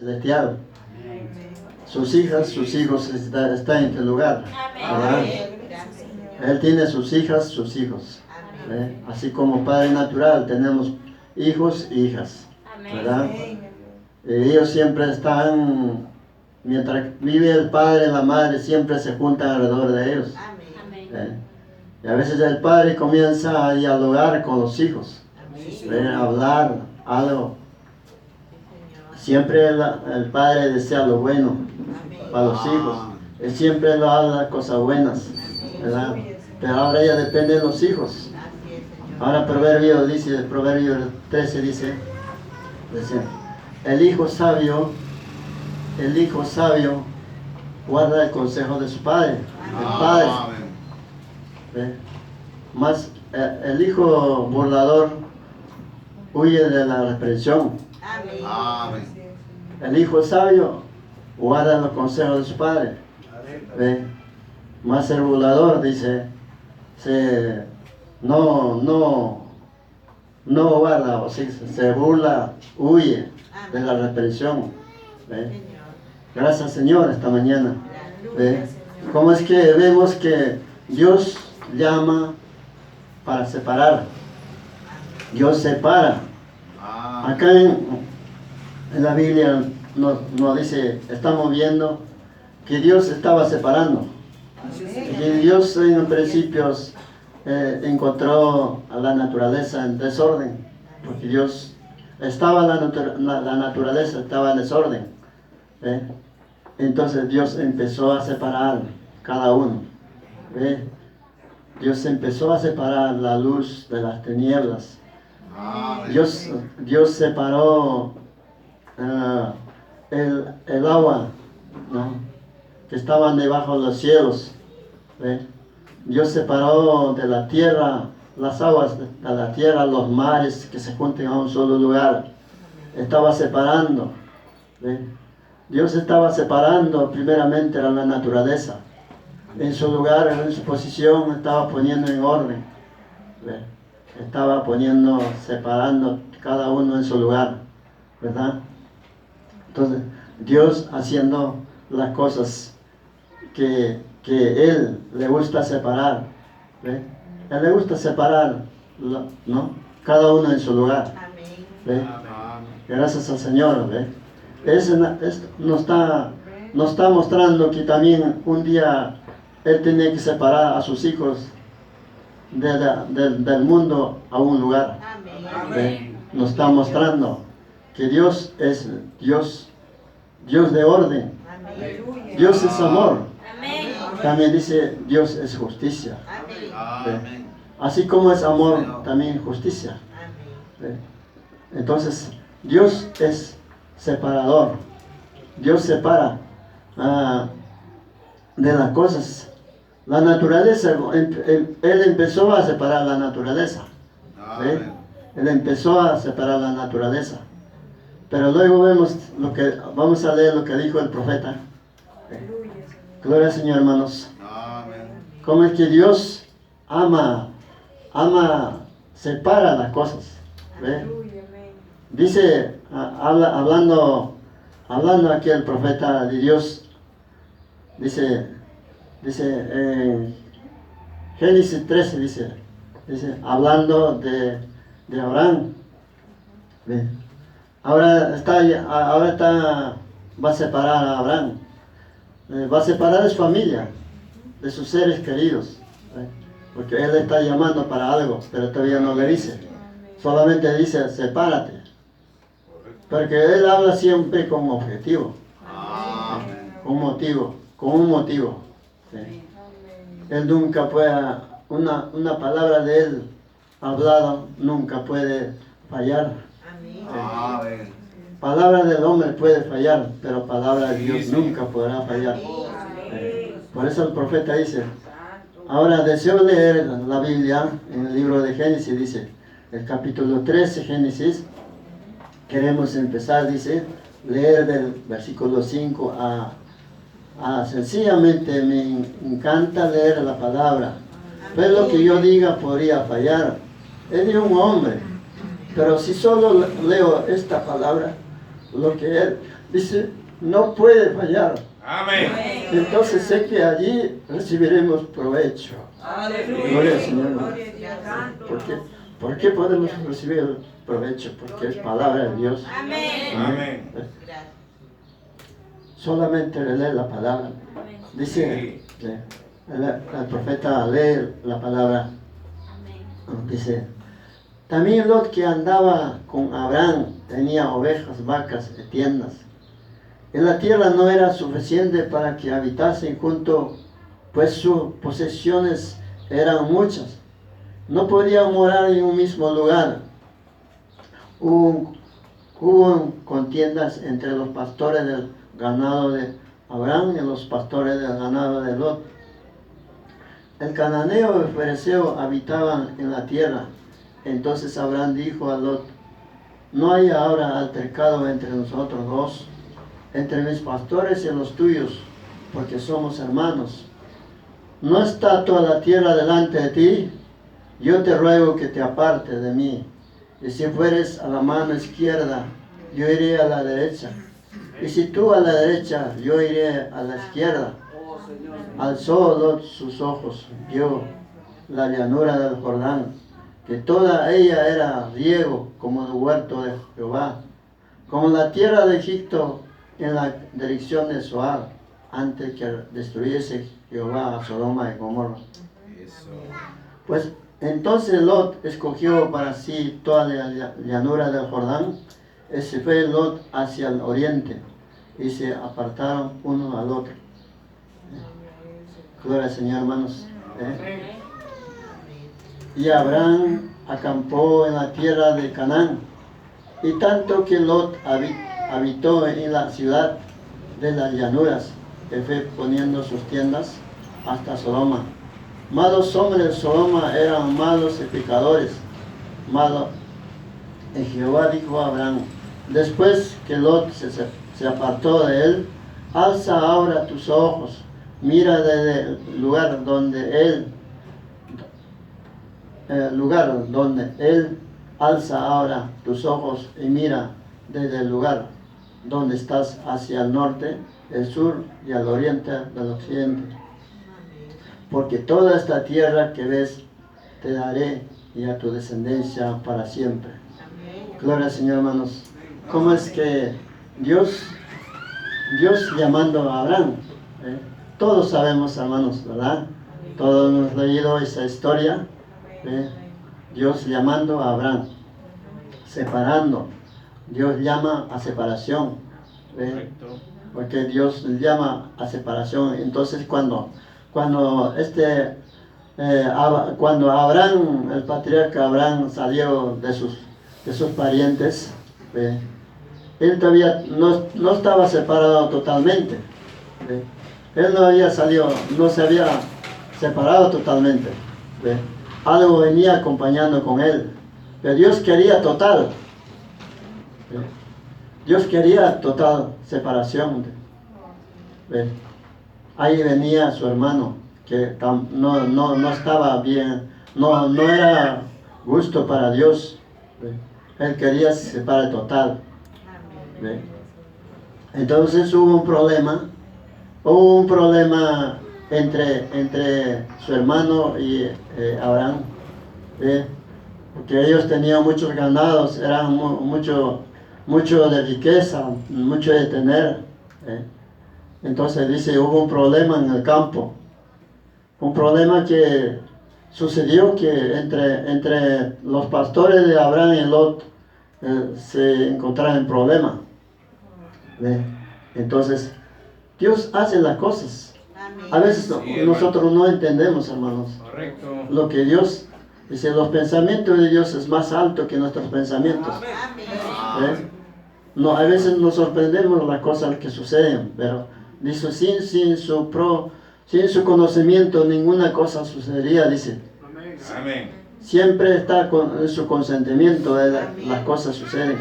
celestial. Sus hijas, sus hijos están en este lugar. ¿Verdad? Él tiene sus hijas, sus hijos. Así como Padre natural tenemos hijos e hijas. ¿Verdad? Ellos siempre están, mientras vive el padre y la madre, siempre se juntan alrededor de ellos. Y a veces el padre comienza a dialogar con los hijos, a hablar algo. Siempre el padre desea lo bueno para los hijos. Él siempre lo habla cosas buenas, ¿verdad? Pero ahora ya depende de los hijos. Ahora Proverbio 13 dice, el hijo sabio guarda el consejo de su padre. El padre. Más el hijo burlador huye de la reprensión. El hijo sabio guarda los consejos de su padre. Más el burlador dice, no guarda, o sea, se burla, huye de la reprensión. Gracias, Señor, esta mañana. ¿Cómo es que vemos que Dios llama para separar? Dios separa. Acá en la Biblia nos dice, estamos viendo que Dios estaba separando. Que Dios en los principios encontró a la naturaleza en desorden, porque Dios estaba, la naturaleza estaba en desorden. Entonces Dios empezó a separar cada uno. Dios empezó a separar la luz de las tinieblas. Dios separó el agua, ¿no?, que estaban debajo de los cielos. Dios separó de la tierra las aguas de la tierra, los mares que se junten a un solo lugar. Estaba separando. Dios estaba separando primeramente a la naturaleza. En su lugar, en su posición, estaba poniendo en orden. Estaba separando cada uno en su lugar. ¿Verdad? Entonces, Dios haciendo las cosas que Él le gusta separar. Él le gusta separar, ¿no?, cada uno en su lugar. Gracias al Señor. Nos está mostrando que también un día Él tiene que separar a sus hijos del mundo a un lugar. Nos está mostrando que Dios es Dios de orden. Dios es amor. También dice, Dios es justicia. Así como es amor, también justicia. Entonces, Dios es separador. Dios separa de las cosas. La naturaleza, Él empezó a separar la naturaleza. Él empezó a separar la naturaleza. Pero luego vamos a leer lo que dijo el profeta. Gloria al Señor, hermanos. Como es que Dios separa las cosas. Dice, hablando aquí el profeta de Dios, dice en Génesis 13, dice hablando de Abraham. Ahora va a separar a Abraham. Va a separar de su familia, de sus seres queridos, porque Él está llamando para algo, pero todavía no le dice. Solamente dice, sepárate. Porque Él habla siempre con objetivo, con un motivo. Él nunca puede, una palabra de Él hablada nunca puede fallar. Palabra del hombre puede fallar, pero palabra de Dios nunca podrá fallar. Por eso el profeta dice, ahora deseo leer la Biblia en el libro de Génesis, dice, el capítulo 13, Génesis. Queremos empezar, dice, leer del versículo 5 sencillamente me encanta leer la palabra. Pero lo que yo diga podría fallar. Es de un hombre. Pero si solo leo esta palabra, lo que dice, no puede fallar. Amén. Entonces sé que allí recibiremos provecho. Gloria al Señor. ¿Por qué podemos recibir provecho? Porque es palabra de Dios. Amén. Solamente lee la palabra. Dice, el profeta lee la palabra. Dice, también Lot, que andaba con Abraham, tenía ovejas, vacas y tiendas. En la tierra no era suficiente para que habitasen junto, pues sus posesiones eran muchas. No podían morar en un mismo lugar. Hubo contiendas entre los pastores del ganado de Abraham y los pastores del ganado de Lot. El cananeo y el fereceo habitaban en la tierra. Entonces Abraham dijo a Lot, no hay ahora altercado entre nosotros dos, entre mis pastores y los tuyos, porque somos hermanos. ¿No está toda la tierra delante de ti? Yo te ruego que te apartes de mí. Y si fueres a la mano izquierda, yo iré a la derecha. Y si tú a la derecha, yo iré a la izquierda. Alzó Lot sus ojos, vio la llanura del Jordán, que toda ella era riego como el huerto de Jehová, como la tierra de Egipto en la dirección de Zoar, antes que destruyese Jehová a Sodoma y Gomorra. Pues entonces Lot escogió para sí toda la llanura del Jordán, y se fue Lot hacia el oriente, y se apartaron uno al otro. Gloria al Señor, hermanos. Y Abraham acampó en la tierra de Canaán, y tanto que Lot habitó en la ciudad de las llanuras, que fue poniendo sus tiendas hasta Sodoma. Malos hombres de Sodoma eran malos y pecadores. Y Jehová dijo a Abraham, después que Lot se apartó de él, alza ahora tus ojos, mira desde el lugar donde él alza ahora tus ojos y mira desde el lugar donde estás hacia el norte, el sur y al oriente del occidente. Porque toda esta tierra que ves te daré y a tu descendencia para siempre. Gloria al Señor, hermanos. ¿Cómo es que Dios llamando a Abraham? Todos sabemos, hermanos, ¿verdad? Todos hemos leído esa historia. Dios llamando a Abraham, separando. Dios llama a separación. Porque Dios llama a separación. Entonces cuando Abraham, el patriarca Abraham, salió de sus parientes, él todavía no estaba separado totalmente. Él no había salido, no se había separado totalmente. Algo venía acompañando con él. Pero Dios quería total. Dios quería total separación. Ahí venía su hermano, que no estaba bien, no era gusto para Dios. Él quería separar total. Entonces hubo un problema entre su hermano y Abraham, porque ellos tenían muchos ganados, eran mucho de riqueza, mucho de tener. Entonces dice, hubo un problema en el campo, un problema que sucedió que entre los pastores de Abraham y Lot se encontraron en problema. Entonces Dios hace las cosas. A veces nosotros no entendemos, hermanos. Correcto. Lo que Dios dice, los pensamientos de Dios es más alto que nuestros pensamientos. No, a veces nos sorprendemos las cosas que suceden, pero dice, sin su conocimiento ninguna cosa sucedería, dice. Amén. Siempre está en su consentimiento de las cosas suceden.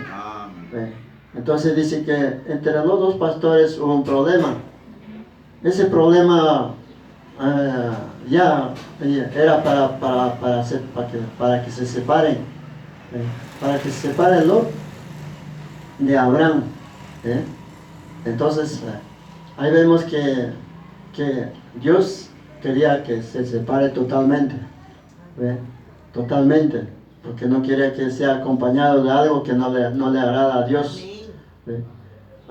Entonces dice que entre los dos pastores hubo un problema. Ese problema ya era para que se separen, para que se separe Lot de Abraham. Entonces, ahí vemos que Dios quería que se separe totalmente, ¿ve? Totalmente, porque no quería que sea acompañado de algo que no le agrada a Dios, ¿ve?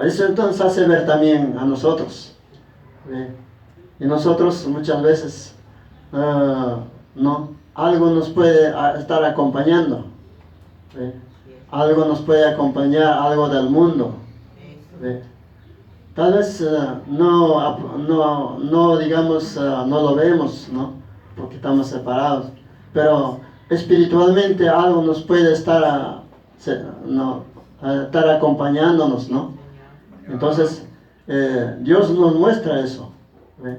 Eso entonces hace ver también a nosotros, ¿ve? Y nosotros muchas veces no, algo nos puede estar acompañando, ¿ve? Algo nos puede acompañar, algo del mundo, ¿ve? Tal vez no digamos, no lo vemos, ¿no? Porque estamos separados, pero espiritualmente algo nos puede estar, estar acompañándonos, ¿no? Entonces, Dios nos muestra eso, ¿ve?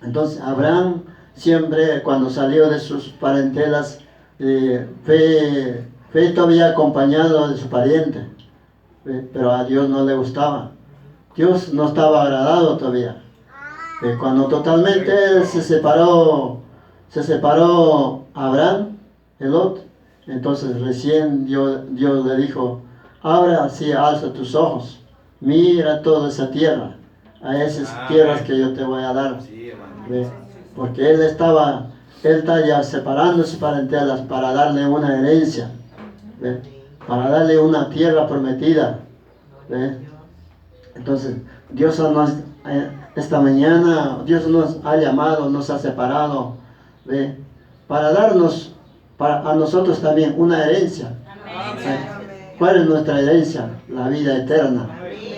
Entonces, Abraham siempre cuando salió de sus parentelas, fue todavía acompañado de su pariente, ¿ve? Pero a Dios no le gustaba. Dios no estaba agradado todavía. Cuando totalmente se separó Abraham, Lot, entonces recién Dios le dijo, ahora sí alza tus ojos, mira toda esa tierra, a esas tierras que yo te voy a dar. ¿Ve? Porque él está ya separando sus parentelas para darle una herencia, ¿ve? Para darle una tierra prometida, ¿ve? Entonces, Dios esta mañana, Dios nos ha llamado, nos ha separado, ¿ve? Para darnos, a nosotros también, una herencia. ¿Ve? ¿Cuál es nuestra herencia? La vida eterna,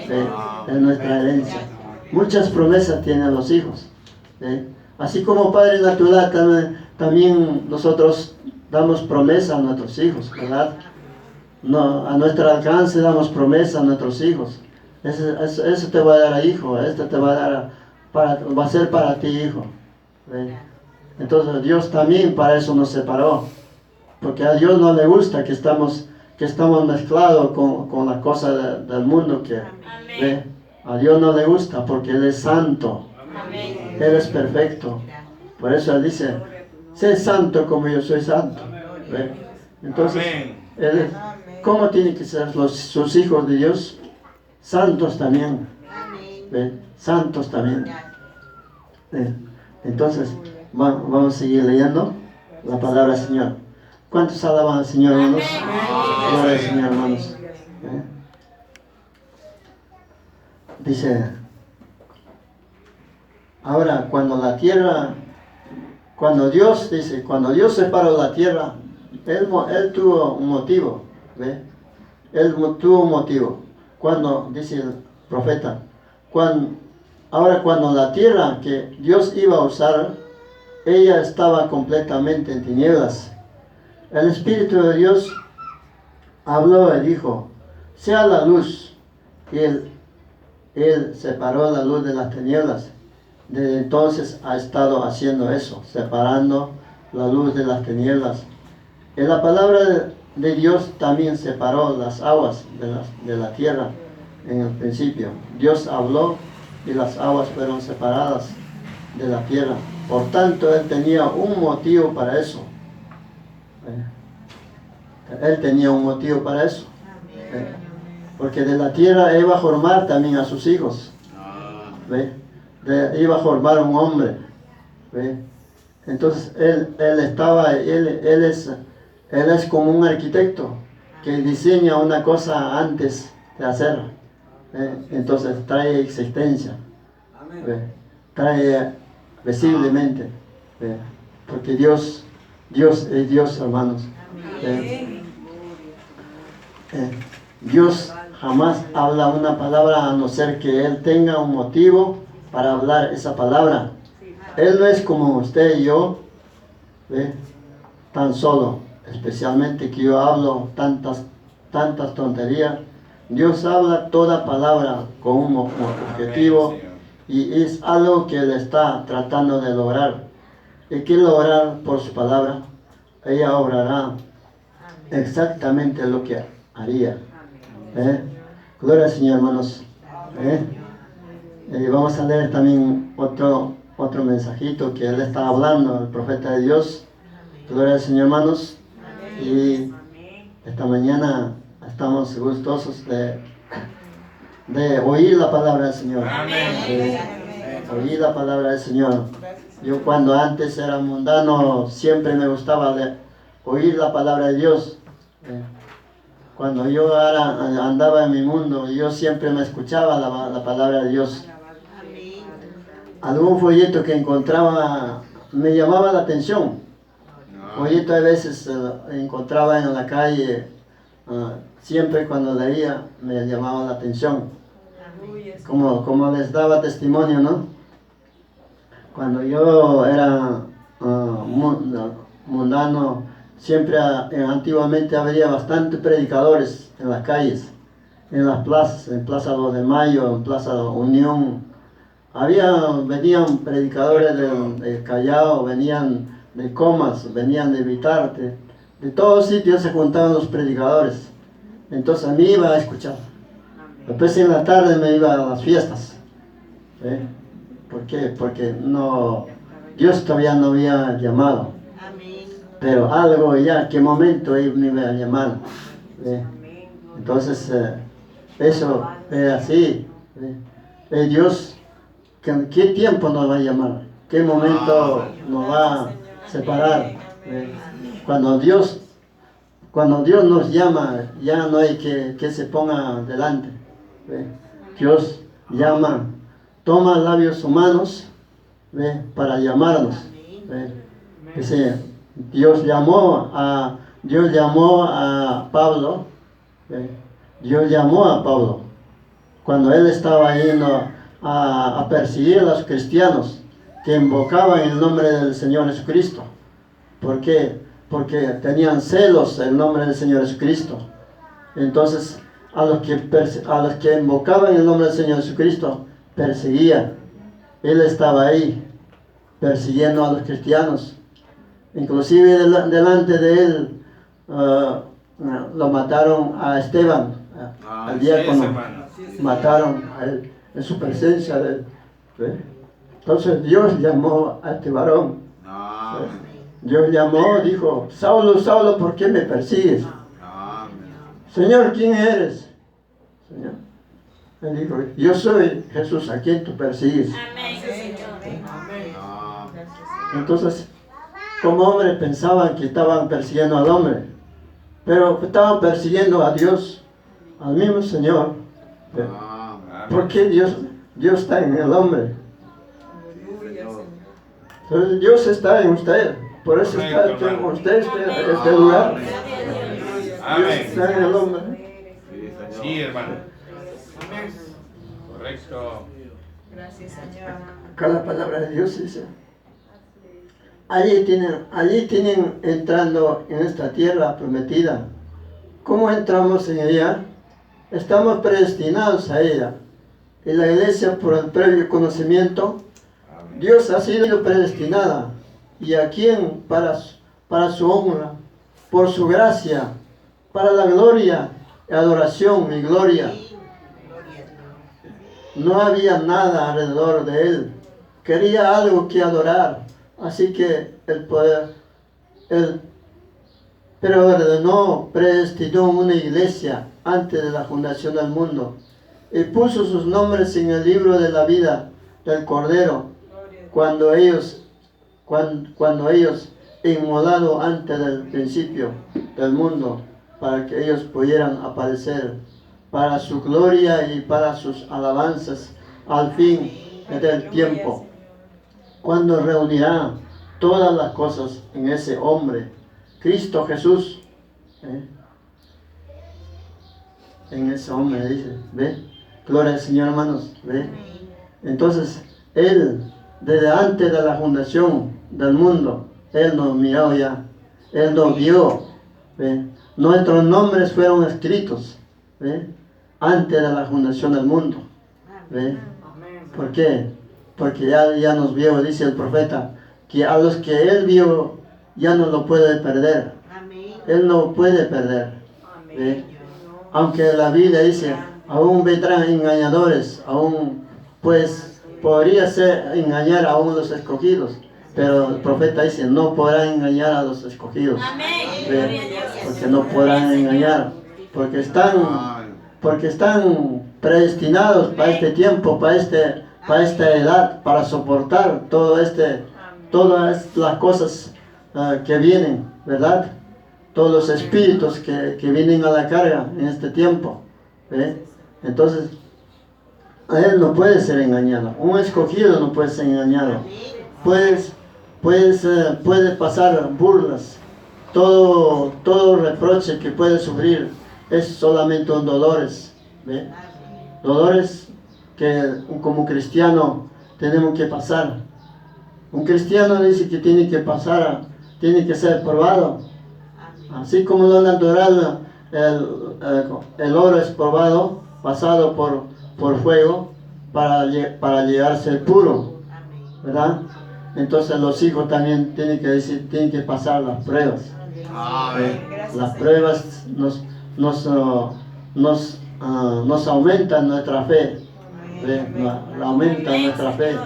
¿ve? Es nuestra herencia. Muchas promesas tienen los hijos, ¿ve? Así como Padre natural, también nosotros damos promesa a nuestros hijos, ¿verdad? No, a nuestro alcance damos promesa a nuestros hijos. Eso te va a dar, hijo, esto te va a dar, va a ser para ti, hijo. ¿Ve? Entonces Dios también para eso nos separó, porque a Dios no le gusta que estamos mezclados con la cosa del mundo ¿ve? A Dios no le gusta porque Él es santo. Él es perfecto. Por eso Él dice, sé santo como yo soy santo. ¿Ve? Entonces, ¿cómo tienen que ser sus hijos de Dios? Santos también, ¿ve? Santos también. Entonces, vamos a seguir leyendo la palabra del Señor. ¿Cuántos alaban al Señor, hermanos? Gloria al Señor, hermanos. Dice, ahora cuando Dios separó la tierra, Él tuvo un motivo, ¿ve? Él tuvo un motivo. Cuando, dice el profeta, cuando la tierra que Dios iba a usar, ella estaba completamente en tinieblas, el Espíritu de Dios habló y dijo, sea la luz. Y Él separó la luz de las tinieblas. Desde entonces ha estado haciendo eso, separando la luz de las tinieblas. En la palabra de Dios también separó las aguas de la tierra en el principio. Dios habló y las aguas fueron separadas de la tierra. Por tanto, Él tenía un motivo para eso. Él tenía un motivo para eso. Porque de la tierra iba a formar también a sus hijos. Iba a formar un hombre. ¿Ve? Entonces, Él es como un arquitecto que diseña una cosa antes de hacerla. Entonces trae existencia. Trae visiblemente. Porque Dios es Dios, hermanos. Dios jamás habla una palabra a no ser que Él tenga un motivo para hablar esa palabra. Él no es como usted y yo, tan solo. Especialmente que yo hablo tantas tonterías. Dios habla toda palabra con un objetivo y es algo que Él está tratando de lograr. Y quiere lograr por su palabra. Ella obrará exactamente lo que haría. Gloria al Señor, hermanos. Vamos a leer también otro mensajito que Él está hablando, el profeta de Dios. Gloria al Señor, hermanos. Y esta mañana estamos gustosos de oír la palabra del Señor. Amén. Oír la palabra del Señor. Yo cuando antes era mundano, siempre me gustaba oír la palabra de Dios. Cuando yo andaba en mi mundo, yo siempre me escuchaba la palabra de Dios. Algún folleto que encontraba me llamaba la atención. Folleto a veces encontraba en la calle, siempre cuando leía me llamaba la atención. Como les daba testimonio, ¿no? Cuando yo era mundano, siempre antiguamente había bastantes predicadores en las calles, en las plazas, en Plaza 2 de Mayo, en Plaza Unión. Venían predicadores del Callao, venían de Comas, venían de Vitarte, de todos sitios se juntaban los predicadores. Entonces a mí iba a escuchar. Después en la tarde me iba a las fiestas. ¿Por qué? Porque Dios todavía no había llamado. Pero algo ya, qué momento Él me iba a llamar. Entonces, eso es así. Dios, ¿qué tiempo nos va a llamar? ¿Qué momento nos va a separar? Cuando Dios nos llama, ya no hay que se ponga delante. Dios llama, toma labios humanos para llamarnos. Dios llamó a Pablo. Dios llamó a Pablo cuando él estaba yendo a perseguir a los cristianos que invocaban el nombre del Señor Jesucristo. ¿Por qué? Porque tenían celos el nombre del Señor Jesucristo. Entonces a los que invocaban el nombre del Señor Jesucristo perseguían. Él estaba ahí persiguiendo a los cristianos. Inclusive delante de él lo mataron a Esteban, al diácono. Mataron a él en su presencia. Entonces Dios llamó a este varón. Dios llamó, dijo: Saulo, Saulo, ¿por qué me persigues? Señor, ¿quién eres? Señor. Él dijo: yo soy Jesús, a quien tú persigues. Entonces, como hombres pensaban que estaban persiguiendo al hombre, pero estaban persiguiendo a Dios, al mismo Señor. Porque Dios está en el hombre. Entonces Dios está en usted. Por eso está en usted este lugar. Dios está en el hombre. Sí, hermano. Correcto. Gracias, Señor. Acá la palabra de Dios dice: allí tienen entrando en esta tierra prometida. ¿Cómo entramos en ella? Estamos predestinados a ella. En la iglesia, por el previo conocimiento, Dios ha sido predestinada. ¿Y a quién? Para su honra, por su gracia, para la gloria, adoración y gloria. No había nada alrededor de él. Quería algo que adorar. Así que pero ordenó, predestinó una iglesia antes de la fundación del mundo y puso sus nombres en el libro de la vida del Cordero cuando ellos inmolado antes del principio del mundo, para que ellos pudieran aparecer para su gloria y para sus alabanzas al fin del tiempo, cuando reunirá todas las cosas en ese hombre, Cristo Jesús. En ese hombre, dice, ¿ve? Gloria al Señor, hermanos, ¿ve? Entonces, Él, desde antes de la fundación del mundo, Él nos miró ya, Él nos vio, ¿ve? Nuestros nombres fueron escritos, ¿ve? Antes de la fundación del mundo, ¿ve? ¿Por qué? Porque ya nos vio, dice el profeta, que a los que Él vio ya no lo puede perder. Él no puede perder. ¿Ve? Aunque la Biblia dice, aún vendrán engañadores, aún pues podría ser engañar a uno de los escogidos, pero el profeta dice, no podrán engañar a los escogidos. ¿Ve? Porque no podrán engañar, porque están predestinados para este tiempo, para esta edad, para soportar todas las cosas que vienen, ¿verdad? Todos los espíritus que vienen a la carga en este tiempo. Entonces, a él no puede ser engañado. Un escogido no puede ser engañado. Puede pasar burlas. Todo reproche que puede sufrir es solamente un dolores. Dolores que como cristiano tenemos que pasar. Un cristiano dice que tiene que ser probado. Así como lo natural, el oro es probado, pasado por fuego para llegar a ser puro, ¿verdad? Entonces los hijos también tienen que pasar las pruebas. Las pruebas nos aumentan nuestra fe, aumentan nuestra fe.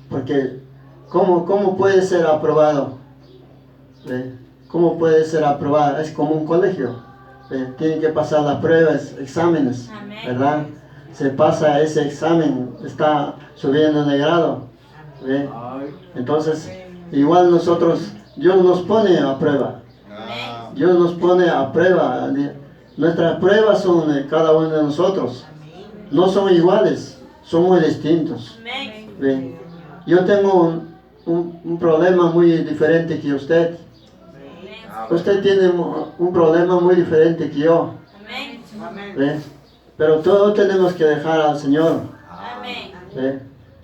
Porque ¿cómo puede ser aprobado? ¿Cómo puede ser aprobado? Es como un colegio. Tienen que pasar las pruebas, exámenes, ¿verdad? Se pasa ese examen, está subiendo de grado. Entonces, igual nosotros, Dios nos pone a prueba. Dios nos pone a prueba. Nuestras pruebas son de cada uno de nosotros. No son iguales, son muy distintos. Yo tengo un problema muy diferente que usted. Usted tiene un problema muy diferente que yo. Pero todos tenemos que dejar al Señor.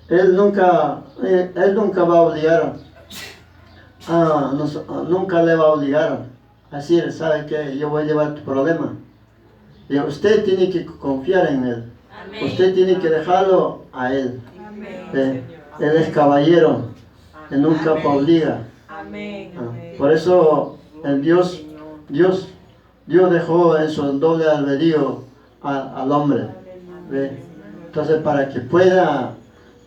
Él nunca va a obligar. Nunca le va a obligar a decir, ¿sabe qué? Yo voy a llevar tu problema. Y usted tiene que confiar en Él. Usted tiene que dejarlo a Él. Él es caballero. Él nunca obliga. Por eso Dios dejó en su doble albedrío al hombre. Entonces para que pueda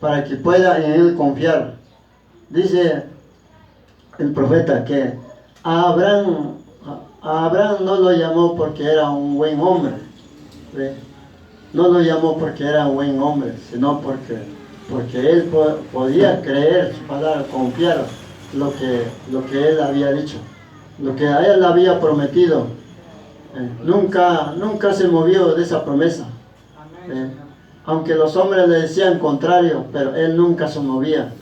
en Él confiar. Dice el profeta que a Abraham no lo llamó porque era un buen hombre. No lo llamó porque era un buen hombre, sino porque él podía creer su palabra, confiar lo que él había dicho, lo que a él había prometido. Nunca se movió de esa promesa. Aunque los hombres le decían contrario, pero él nunca se movía.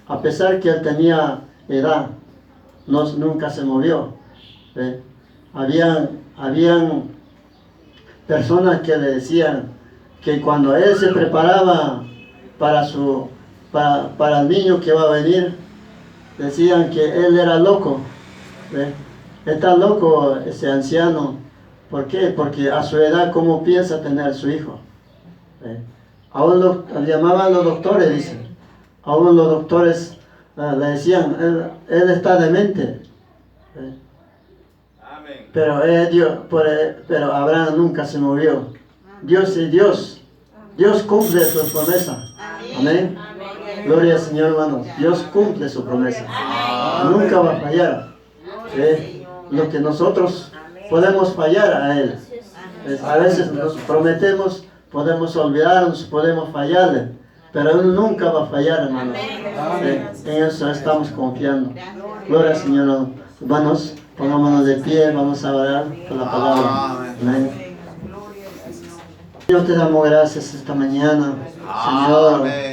A pesar que él tenía edad, nunca se movió. Habían personas que le decían que cuando él se preparaba para el niño que va a venir, decían que él era loco. Está loco ese anciano. ¿Por qué? Porque a su edad, ¿cómo piensa tener su hijo? Aún llamaban a los doctores, dicen. Aún los doctores le decían, él está demente. Pero Abraham nunca se movió. Dios es Dios. Dios cumple su promesa. Amén. Gloria al Señor, hermanos. Dios cumple su promesa. Nunca va a fallar. Lo que nosotros podemos fallar a Él. A veces nos prometemos, podemos olvidarnos, podemos fallarle. Pero Él nunca va a fallar, hermanos. En eso estamos confiando. Gloria al Señor, hermanos. Pongámonos de pie, vamos a orar por la palabra. Amén. Dios, te damos gracias esta mañana, Señor.